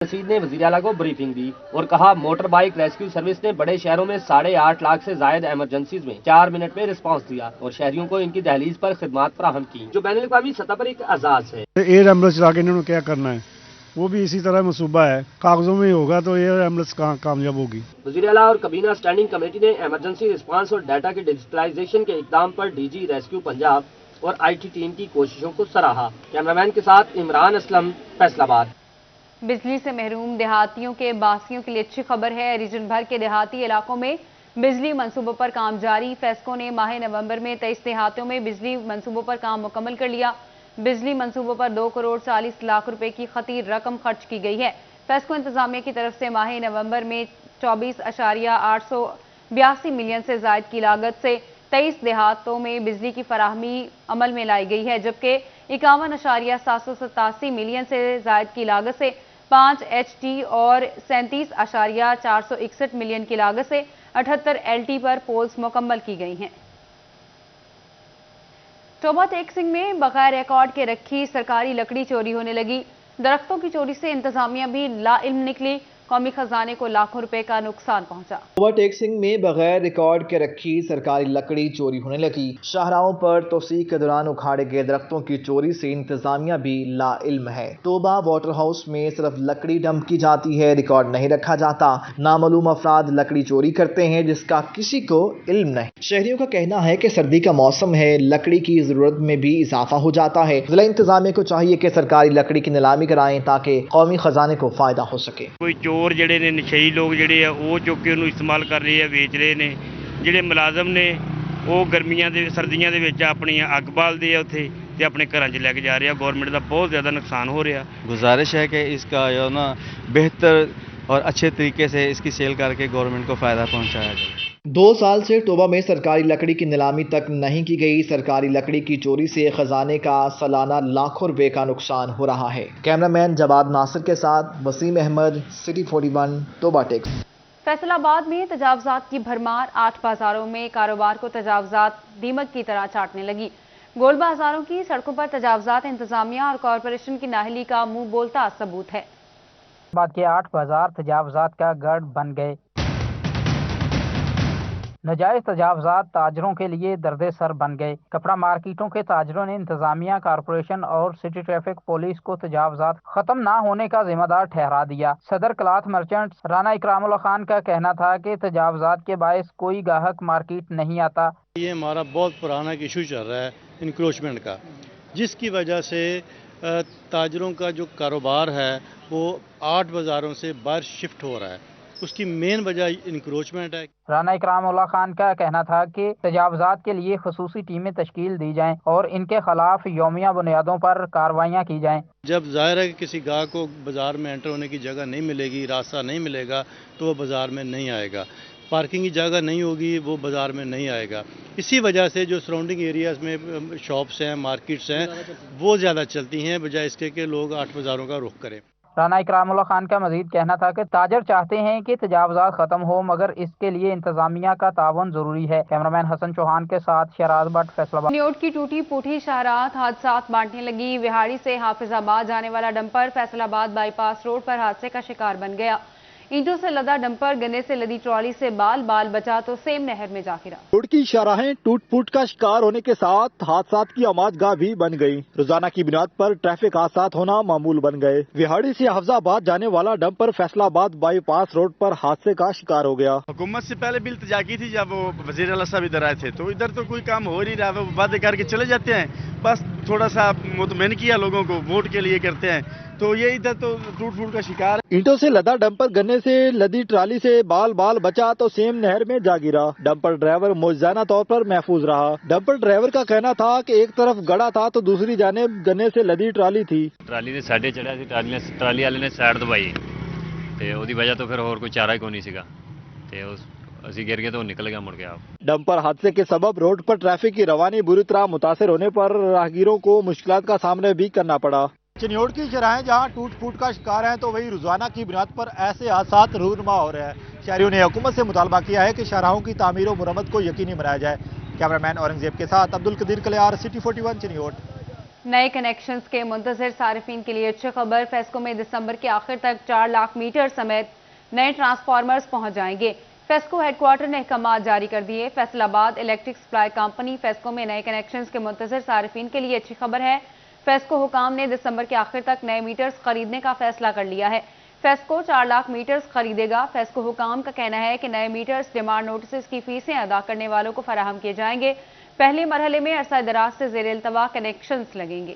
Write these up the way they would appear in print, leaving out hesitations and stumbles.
रशीद ने वज़ीर आला को ब्रीफिंग दी और कहा मोटर बाइक रेस्क्यू सर्विस ने बड़े शहरों में 8.5 लाख से जायद एमरजेंसीज में 4 मिनट में रिस्पांस दिया और शहरियों को इनकी दहलीज पर खिदमत फराहम की, जो बैनुल अक़वामी सतह पर एक एजाज है। एयर एम्बुलेंस चला के इन्होंने क्या करना है, वो भी इसी तरह मनसूबा है, कागजों में ही होगा तो एयर एम्बुलेंस कामयाब होगी। वज़ीर आला और कबीना स्टैंडिंग कमेटी ने इमरजेंसी रिस्पांस और डाटा के डिजिटलाइजेशन के इक़दाम पर डीजी रेस्क्यू पंजाब और IT टीम की कोशिशों को सराहा। कैमरामैन के साथ इमरान असलम, फैसलाबाद। बिजली से महरूम देहातियों के बासियों के लिए अच्छी खबर है। रीजन भर के देहाती इलाकों में बिजली मंसूबों पर काम जारी। फेस्को ने माह नवंबर में 23 देहातियों में बिजली मंसूबों पर काम मुकम्मल कर लिया। बिजली मंसूबों पर 2 करोड़ 40 लाख रुपए की खती रकम खर्च की गई है। फेस्को इंतजामिया की तरफ से माह नवंबर में 24.882 मिलियन से जायद की लागत से 23 देहातों में बिजली की फराहमी अमल में लाई गई है, जबकि 51.787 मिलियन से जायद की लागत से 5 HT और 37.461 मिलियन की लागत से 78 LT पर पोल्स मुकम्मल की गई हैं। टोबा टेक सिंह में बगैर रिकॉर्ड के रखी सरकारी लकड़ी चोरी होने लगी। दरख्तों की चोरी से इंतजामिया भी लाइल्म निकली। कौमी खजाने को लाखों रुपए का नुकसान पहुंचा। टोबा टेक सिंह में बगैर रिकॉर्ड के रखी सरकारी लकड़ी चोरी होने लगी। शाहराहों पर तोसी के दौरान उखाड़े गए दरख्तों की चोरी से इंतजामिया भी लाइल्म है। टोबा वाटर हाउस में सिर्फ लकड़ी डंप की जाती है, रिकॉर्ड नहीं रखा जाता। नामालूम अफराद लकड़ी चोरी करते हैं जिसका किसी को इल्म नहीं। शहरियों का कहना है कि सर्दी का मौसम है, लकड़ी की जरूरत में भी इजाफा हो जाता है। जिला इंतजामिया को चाहिए कि सरकारी लकड़ी की नीलामी कराएं ताकि कौमी खजाने को फायदा हो सके। कोई चोर ਜਿਹੜੇ ਨੇ ਨਸ਼ਈ ਲੋਕ ਜਿਹੜੇ ਆ ਉਹ ਚੁੱਕ ਕੇ ਉਹਨੂੰ ਇਸਤੇਮਾਲ ਕਰ ਰਹੇ ਆ, ਵੇਚ ਰਹੇ ਨੇ। ਜਿਹੜੇ ਮੁਲਾਜ਼ਮ ਨੇ ਉਹ ਗਰਮੀਆਂ ਦੇ ਸਰਦੀਆਂ ਦੇ ਵਿੱਚ ਆਪਣੀ ਅੱਗ ਬਾਲਦੇ ਆ ਉੱਥੇ ਤੇ ਆਪਣੇ ਘਰਾਂ 'ਚ ਲੈ ਕੇ ਜਾ ਰਹੇ ਆ। ਗਵਰਨਮੈਂਟ ਦਾ ਬਹੁਤ ਜ਼ਿਆਦਾ ਨੁਕਸਾਨ ਹੋ ਰਿਹਾ। गुजारिश है कि इसका जो ना बेहतर और अच्छे तरीके से इसकी सेल करके गवर्नमेंट को फ़ायदा पहुंचाया जाए। 2 साल से टोबा में सरकारी लकड़ी की नीलामी तक नहीं की गई। सरकारी लकड़ी की चोरी से खजाने का सालाना लाखों रुपए का नुकसान हो रहा है। कैमरामैन जवाद नासिर के साथ वसीम अहमद, सिटी 41, टोबा टेक। फैसलाबाद में तजावजात की भरमार। 8 बाजारों में कारोबार को तजावजात दीमक की तरह चाटने लगी। गोल बाजारों की सड़कों पर तजावजात इंतजामिया और कॉरपोरेशन की नाहली का मुंह बोलता सबूत है। बाद के 8 बाजार तजावजात का गढ़ बन गए। नजायज तजावजात ताजरों के लिए दर्द सर बन गए। कपड़ा मार्केटों के ताजरों ने इंतजामिया, कारपोरेशन और सिटी ट्रैफिक पुलिस को तजावजात खत्म ना होने का जिम्मेदार ठहरा दिया। सदर क्लॉथ मर्चेंट्स राना इकरामुल्लाह खान का कहना था कि तजावजात के बायस कोई ग्राहक मार्केट नहीं आता। ये हमारा बहुत पुराना इशू चल रहा है इंक्रोचमेंट का, जिसकी वजह से ताजरों का जो कारोबार है वो 8 बाज़ारों से बाहर शिफ्ट हो रहा है। उसकी मेन वजह इंक्रोचमेंट है। राना इकरामुल्लाह खान का कहना था कि तजावजात के लिए खसूसी टीमें तश्कील दी जाएं और इनके खिलाफ यौमिया बुनियादों पर कार्रवाइयाँ की जाएं। जब जाहिर है कि किसी गाहक को बाज़ार में एंटर होने की जगह नहीं मिलेगी, रास्ता नहीं मिलेगा, तो वो बाज़ार में नहीं आएगा। पार्किंग की जगह नहीं होगी, वो बाज़ार में नहीं आएगा। इसी वजह से जो सराउंडिंग एरियाज़ में शॉप्स हैं, मार्केट्स हैं, वो ज़्यादा चलती हैं बजाय इसके कि लोग 8 बाज़ारों का रुख करें। राना इकरामुल्लाह खान का मजीद कहना था कि ताजर चाहते हैं कि तजावजात खत्म हो, मगर इसके लिए इंतजामिया का तावन जरूरी है। कैमरामैन हसन चौहान के साथ शहराज भट्ट, फैसलाबाद। न्योट की टूटी फूटी शाहरात हादसात बांटने लगी। विहाड़ी से हाफिजाबाद जाने वाला डंपर फैसलाबाद बाईपास रोड पर हादसे का शिकार बन गया। ईंटों से लदा डंपर गन्ने से लदी ट्रॉली से बाल बाल बचा तो सेम नहर में जा गिरा। रोड की शाहराहें टूट फूट का शिकार होने के साथ हादसात की आमाजगाह भी बन गई। रोजाना की बुनियाद पर ट्रैफिक हादसात होना मामूल बन गए। विहाड़ी से हाफिजाबाद जाने वाला डंपर फैसलाबाद बाईपास रोड पर हादसे का शिकार हो गया। हुकूमत से पहले भी इल्तिजा की थी, जब वो वजीर आला साहब इधर आए थे तो इधर तो कोई काम हो नहीं रहा, वो वादे करके चले जाते हैं, बस थोड़ा सा मुतमईन किया लोगों को, वोट के लिए करते हैं, तो ये इधर तो टूट फूट का शिकार। ईंटों से लदा डंपर गन्ने से लदी ट्राली से बाल बाल बचा तो सेम नहर में जा गिरा। डंपर ड्राइवर मौजूदा तौर पर महफूज रहा। डंपर ड्राइवर का कहना था कि एक तरफ गड़ा था तो दूसरी जानिब गन्ने से लदी ट्राली थी। ट्राली ने साढ़े चढ़िया सी, ट्राली वाले ने साइड दबाई ਤੇ ਉਹਦੀ ਵਜ੍ਹਾ ਤੋਂ ਫਿਰ ਹੋਰ ਕੋਈ ਚਾਰਾ ਹੀ ਕੋਈ ਨਹੀਂ ਸੀਗਾ ਤੇ ਅਸੀਂ गिर गए तो निकल गया मुड़ के। आप डंपर हादसे के सबब रोड पर ट्रैफिक की रवानी बुरी तरह मुतासर होने पर राहगीरों को मुश्किलात का सामना भी करना पड़ा। चिन्योट की शराहें जहां टूट फूट का शिकार हैं तो वहीं रोजाना की बुनियाद पर ऐसे हादसात रूनुमा हो रहे हैं। शहरियों ने हुकूमत से मुतालबा किया है कि शाहराहों की तामीर और मुरम्मत को यकीनी बनाया जाए। कैमरामैन औरंगजेब के साथ अब्दुल कदीर कलियार, सिटी 41, चिन्योट। नए कनेक्शंस के मुंतजर सारिफिन के लिए अच्छी खबर। फेस्को में दिसंबर के आखिर तक 4 लाख मीटर समेत नए ट्रांसफार्मर्स पहुंच जाएंगे। फेस्को हेडक्वार्टर ने अहकामात जारी कर दिए। Faisalabad electric supply company FESCO में नए कनेक्शंस के मुंतजर सारिफिन के लिए अच्छी खबर है। फेस्को हुकाम ने दिसंबर के आखिर तक नए मीटर्स खरीदने का फैसला कर लिया है। फेस्को 4 लाख मीटर्स खरीदेगा। फेस्को हुकाम का कहना है कि नए मीटर्स डिमांड नोटिस की फीसें अदा करने वालों को फराहम किए जाएंगे। पहले मरहले में अरसा दराज से ज़ेर इल्तवा कनेक्शंस लगेंगे।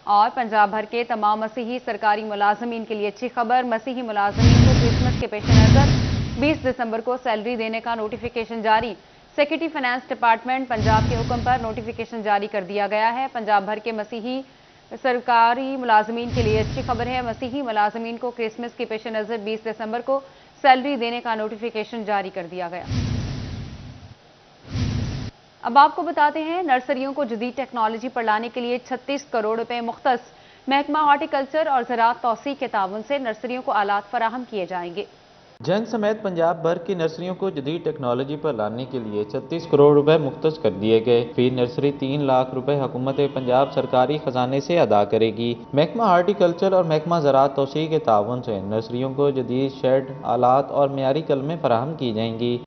और पंजाब भर के तमाम मसीही सरकारी मुलाजमीन के लिए अच्छी खबर। मसीही मुलाजमीन को क्रिसमस के पेश नज़र 20 दिसंबर को सैलरी देने का नोटिफिकेशन जारी। सेक्रेटरी फाइनेंस डिपार्टमेंट पंजाब के हुक्म पर नोटिफिकेशन जारी कर दिया गया है। पंजाब भर के मसीही सरकारी मुलाजमीन के लिए अच्छी खबर है। मसीही मुलाजमीन को क्रिसमस के पेश नज़र 20 दिसंबर को सैलरी देने का नोटिफिकेशन जारी कर दिया गया। अब आपको बताते हैं, नर्सरियों को जदीद टेक्नोलॉजी पर लाने के लिए 36 करोड़ रुपए मुख्तस। महकमा हॉर्टिकल्चर और ज़राअत तौसीक़ के ताउन से नर्सरियों को आलात फराहम किए जाएंगे। जंग समेत पंजाब भर की नर्सरियों को जदीद टेक्नोलॉजी पर लाने के लिए 36 करोड़ रुपए मुख्तस कर दिए गए। फी नर्सरी 3 लाख रुपए हुकूमत पंजाब सरकारी खजाने से अदा करेगी। महकमा हार्टिकल्चर और महकमा ज़राअत तौसीक़ के ताउन से नर्सरियों को जदीद शेड, आलात और मियारी कलमें फराहम की जाएंगी।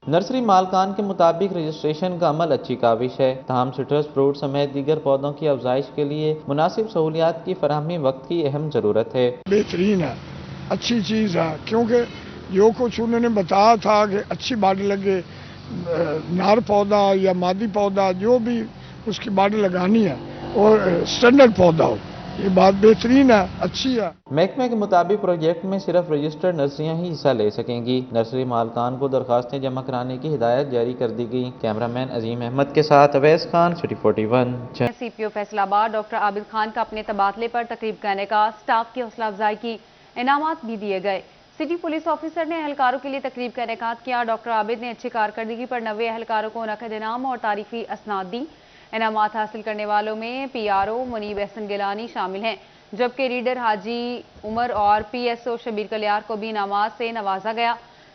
नर्सरी मालकान के मुताबिक रजिस्ट्रेशन का अमल अच्छी काविश है, ताहम सिट्रस फ्रूट समेत दीगर पौधों की अफजाइश के लिए मुनासिब सहूलियात की फराहमी वक्त की अहम ज़रूरत है। बेहतरीन है, अच्छी चीज़ है, क्योंकि जो कुछ उन्होंने बताया था कि अच्छी बाड़ लगे, नार पौधा या मादी पौधा जो भी उसकी बाड़ लगानी है और स्टैंडर्ड पौधा हो, ये बात बेहतरीन है, अच्छी है। महकमे के मुताबिक प्रोजेक्ट में सिर्फ रजिस्टर्ड नर्सरियां ही हिस्सा ले सकेंगी। नर्सरी मालकान को दरखास्तें जमा कराने की हिदायत जारी कर दी गई। कैमरामैन अजीम अहमद के साथ Awais Khan, city 41। CPO Faisalabad doctor Abid Khan का अपने तबादले पर तकरीब करने का, स्टाफ की हौसला अफजाई की, इनामात भी दिए गए। सिटी पुलिस ऑफिसर ने अहलकारों के लिए तकरीब का इनेकाद किया। डॉक्टर आबिद ने अच्छी कारकर्दगी पर 90 अहलकारों को नकद इनाम और तारीफी असनाद दी। इनामात हासिल करने वालों में PRO मुनीब एहसन गिलानी शामिल हैं, जबकि रीडर हाजी उमर और PSO शबीर कलियार को भी इनामात से नवाजा गया।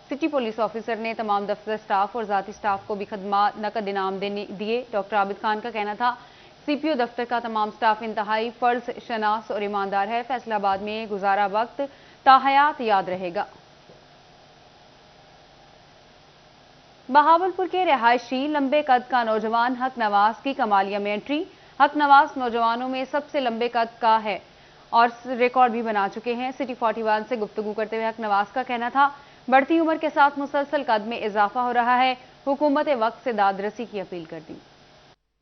सिटी पुलिस ऑफिसर ने तमाम दफ्तर स्टाफ और ज़ाती स्टाफ को भी खदमात नकद इनाम दिए। डॉक्टर आबिद खान का कहना था, CPO दफ्तर का तमाम स्टाफ इंतहाई फर्ज शनास और ईमानदार है। फैसलाबाद में गुजारा वक्त ताहयात याद रहेगा। बहावलपुर के रिहायशी लंबे कद का नौजवान हक नवाज की कमालिया में एंट्री। हक नवाज नौजवानों में सबसे लंबे कद का है और रिकॉर्ड भी बना चुके हैं। सिटी 41 से गुफ्तगू करते हुए हक नवाज का कहना था, बढ़ती उम्र के साथ मुसलसल कद में इजाफा हो रहा है, हुकूमत वक्त से दादरसी की अपील कर दी।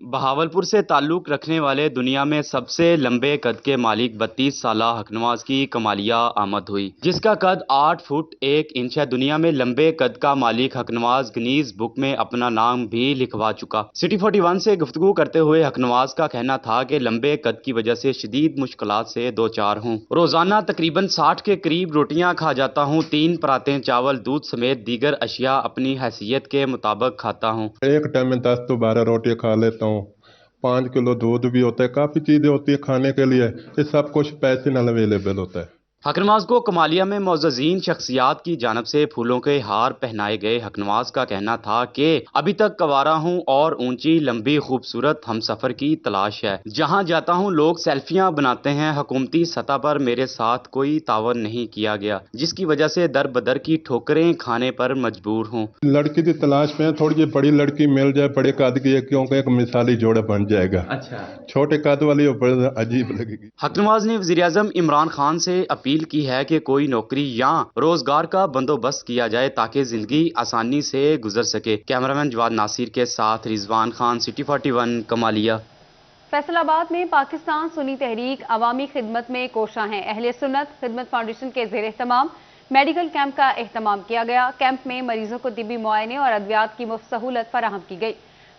बहावलपुर से ताल्लुक रखने वाले दुनिया में सबसे लंबे कद के मालिक 32 साला हकनवाज की कमालिया आमद हुई, जिसका कद 8 फुट 1 इंच है। दुनिया में लंबे कद का मालिक हकनवाज गिनीज बुक में अपना नाम भी लिखवा चुका। सिटी 41 से गुफ्तगू करते हुए हकनवाज का कहना था कि लंबे कद की वजह से शदीद मुश्किलात से दो चार हूँ। रोजाना तकरीबन 60 के करीब रोटियां खा जाता हूँ। 3 परातें चावल दूध समेत दीगर अशिया अपनी हैसियत के मुताबिक खाता हूँ। एक टाइम में 10 से 12 रोटियां खा लेता हूँ। 5 किलो दूध भी होता है, काफी चीजें होती है खाने के लिए, ये सब कुछ पैसे न अवेलेबल होता है। हकनवाज को कमालिया में मोअज़्ज़ज़ीन शख्सियात की जानब से फूलों के हार पहनाए गए। हकनवाज का कहना था कि अभी तक कवारा हूँ और ऊंची लंबी खूबसूरत हमसफर की तलाश है। जहाँ जाता हूँ लोग सेल्फियाँ बनाते हैं। हुकूमती सतह पर मेरे साथ कोई तावन नहीं किया गया, जिसकी वजह से दर बदर की ठोकरें खाने पर मजबूर हूँ। लड़की की तलाश में थोड़ी जी बड़ी लड़की मिल जाए, बड़े कद की, क्योंकि एक मिसाली जोड़ा बन जाएगा। अच्छा, छोटे कद वाली अजीब लगेगी। हकनवाज ने वज़ीर-ए-आज़म इमरान खान से अपील की है कि कोई नौकरी या रोजगार का बंदोबस्त किया जाए ताकि जिंदगी आसानी से गुजर सके। कैमरामैन जवाद नासिर के साथ रिजवान खान, सिटी 41, कमालिया। फैसलाबाद में पाकिस्तान सुन्नी तहरीक अवामी खिदमत में कोशा हैं। अहले सुन्नत खिदमत फाउंडेशन के ज़ेर एहतमाम मेडिकल कैंप का एहतमाम किया गया। कैंप में मरीजों को तिब्बी मुआयने और अद्वियात की मुफ्त सहूलत फराहम की गई।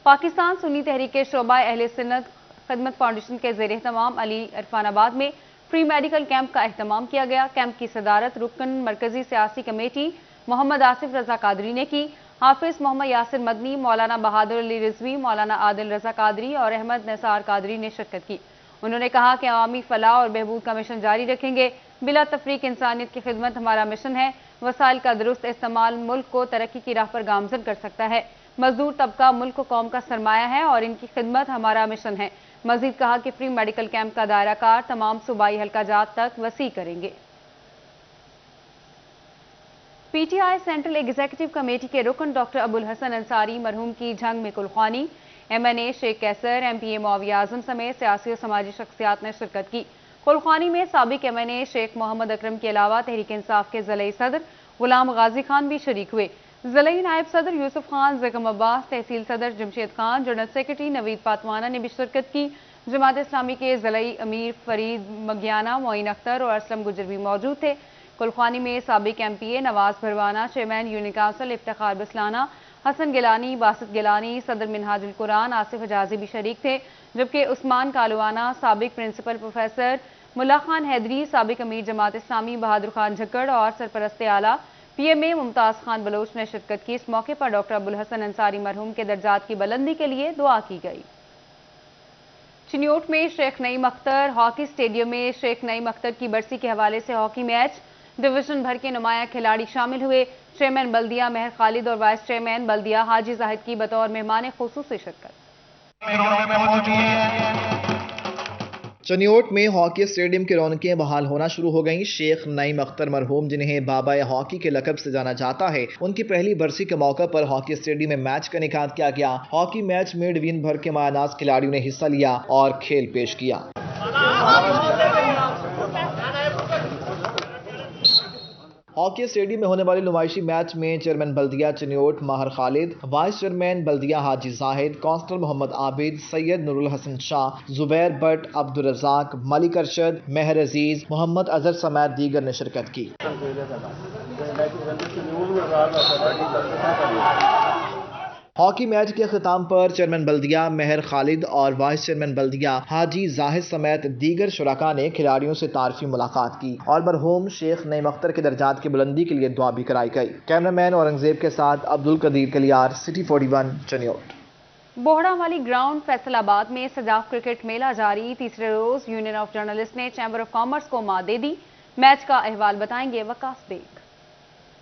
पाकिस्तान सुन्नी तहरीक के शोबा अहले सुन्नत खिदमत फाउंडेशन के ज़ेर एहतमाम अली इरफानाबाद में फ्री मेडिकल कैंप का एहतमाम किया गया। कैंप की सदारत रुकन मरकजी सियासी कमेटी मोहम्मद आसिफ रजा कादरी ने की। हाफिज मोहम्मद यासिर मदनी, मौलाना बहादुर अली रिजवी, मौलाना आदिल रजा कादरी और अहमद निसार कादरी ने शिरकत की। उन्होंने कहा कि अवामी फलाह और बहबूद का मिशन जारी रखेंगे। बिला तफरीक इंसानियत की खिदमत हमारा मिशन है। वसाइल का दुरुस्त इस्तेमाल मुल्क को तरक्की की राह पर गामजन कर सकता है। मजदूर तबका मुल्क को कौम का सरमाया है और इनकी खिदमत हमारा मिशन है। मजीद कहा कि फ्री मेडिकल कैंप का दायरा कार तमाम सूबाई हल्का जात तक वसी करेंगे। पीटीआई सेंट्रल एग्जीक्यूटिव कमेटी के रुकन डॉक्टर अबुल हसन अंसारी मरहूम की जंग में कुलखानी, MNA शेख कैसर, MPA मौविया आजम समेत सियासी और समाजी शख्सियात ने शिरकत की। कुलखानी में साबिक MNA शेख मोहम्मद अकरम के अलावा तहरीक इंसाफ के ज़िलई सदर गुलाम गाजी खान भी शरीक हुए। ज़िलई नायब सदर यूसुफ खान, ज़िगम अब्बास, तहसील सदर जमशेद खान, जनरल सेक्रेटरी नवीद पातवाना ने भी शिरकत की। जमात इस्लामी के ज़िलई अमीर फरीद मगियाना, मोइन अख्तर और असलम गुजर भी मौजूद थे। कुलखानी में साबिक MPA Nawaz Bharwana, chairman union council Iftikhar Baslana, Hassan Gilani, Basit Gilani, सदर मिनहाजुल कुरान आसिफ हजाजी भी शरीक थे, जबकि उस्मान कालवाना, साबिक प्रिंसिपल प्रोफेसर मुल्ला खान हैदरी, साबिक अमीर जमात इस्लामी बहादुर खान झक्कड़ और सरपरस्त आला PMA मुमताज़ खान बलोच ने शिरकत की। इस मौके पर डॉक्टर अबुल हसन अंसारी मरहूम के दर्जात की बुलंदी के लिए दुआ की गई। चिन्योट में शेख नईम अख्तर हॉकी स्टेडियम में शेख नईम अख्तर की बरसी के हवाले से हॉकी मैच, डिवीजन भर के नुमाया खिलाड़ी शामिल हुए। चेयरमैन बल्दिया मेहर खालिद और वाइस चेयरमैन बल्दिया हाजी जाहिद की बतौर मेहमान खुसूसी शिरकत। चनियोट में हॉकी स्टेडियम की रौनकें बहाल होना शुरू हो गईं। शेख नईम अख्तर मरहूम, जिन्हें बाबा हॉकी के लकब से जाना जाता है, उनकी पहली बरसी के मौके पर हॉकी स्टेडियम में मैच का इनेकाद किया गया। हॉकी मैच में डिवीजन भर के मायनाज खिलाड़ियों ने हिस्सा लिया और खेल पेश किया। हॉकी स्टेडियम में होने वाले नुमाइशी मैच में चेयरमैन बल्दिया चनियोट माहर खालिद, वाइस चेयरमैन बल्दिया हाजी जाहिद, काउंसलर मोहम्मद आबिद, सैयद नूरुल हसन शाह, जुबैर भट्ट, अब्दुल रज़ाक, मलिक अरशद, मेहर अजीज, मोहम्मद अजहर समेत दीगर ने शिरकत की। हॉकी मैच के खिताम पर चेयरमैन बल्दिया मेहर खालिद और वाइस चेयरमैन बल्दिया हाजी जाहिद समेत दीगर शुरका ने खिलाड़ियों से तारीफी मुलाकात की और मरहूम शेख नईम अख्तर के दर्जात की बुलंदी के लिए दुआ भी कराई गई। कैमरामैन औरंगजेब के साथ अब्दुल कदीर कलियार, सिटी 41 चनियोट। बोहड़ा वाली ग्राउंड फैसलाबाद में सजाफ क्रिकेट मेला जारी। तीसरे रोज यूनियन ऑफ जर्नलिस्ट ने चैम्बर ऑफ कॉमर्स को मात दे दी। मैच का अहवाल बताएंगे वकास बेग।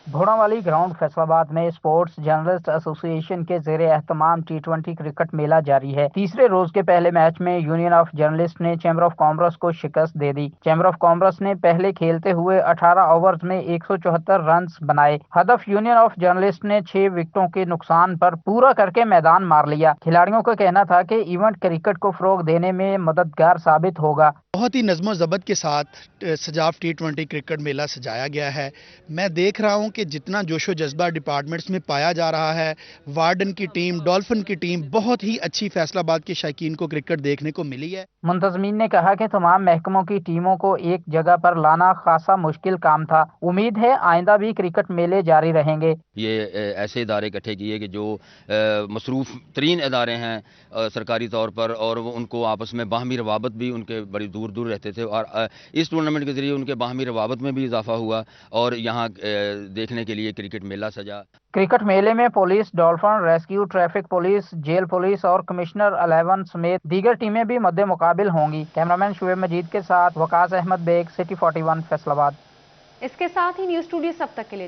भोड़ावाली ग्राउंड फैसलाबाद में स्पोर्ट्स जर्नलिस्ट एसोसिएशन के ज़ेरे एहतमाम T20 क्रिकेट मेला जारी है। तीसरे रोज के पहले मैच में यूनियन ऑफ जर्नलिस्ट ने चैम्बर ऑफ कॉमर्स को शिकस्त दे दी। चैम्बर ऑफ कॉमर्स ने पहले खेलते हुए 18 ओवर्स में 174 रन बनाए। हदफ यूनियन ऑफ जर्नलिस्ट ने 6 विकेटों के नुकसान पर पूरा करके मैदान मार लिया। खिलाड़ियों का कहना था कि इवेंट क्रिकेट को फरोग देने में मददगार साबित होगा। बहुत ही नज़्म ज़ब्त के साथ सजाफ T20 क्रिकेट मेला सजाया गया है। मैं देख रहा हूं कि जितना जोशो जज्बा डिपार्टमेंट्स में पाया जा रहा है, वार्डन की टीम, डॉल्फिन की टीम, बहुत ही अच्छी फैसलाबाद के शौकीन को क्रिकेट देखने को मिली है। मुंतजमीन ने कहा कि तमाम महकमों की टीमों को एक जगह पर लाना खासा मुश्किल काम था। उम्मीद है आइंदा भी क्रिकेट मेले जारी रहेंगे। ये ऐसे इदारे इकट्ठे किए कि जो मसरूफ तरीन इदारे हैं सरकारी तौर पर, और वो उनको आपस में बाहमी रवाबत भी उनके बड़ी दूर दूर रहते थे, और इस टूर्नामेंट के जरिए उनके बाहमी रवाबत में भी इजाफा हुआ और यहाँ देखने के लिए क्रिकेट मेला सजा। क्रिकेट मेले में police, dolphin rescue, traffic police, jail police और कमिश्नर 11 समेत दीगर टीमें भी मद्दे मुकाबिल होंगी। कैमरामैन शुएब मजीद के साथ वकास अहमद बेग, सिटी 41 फैसलाबाद। इसके साथ ही न्यूज़ स्टूडियो सब तक के लिए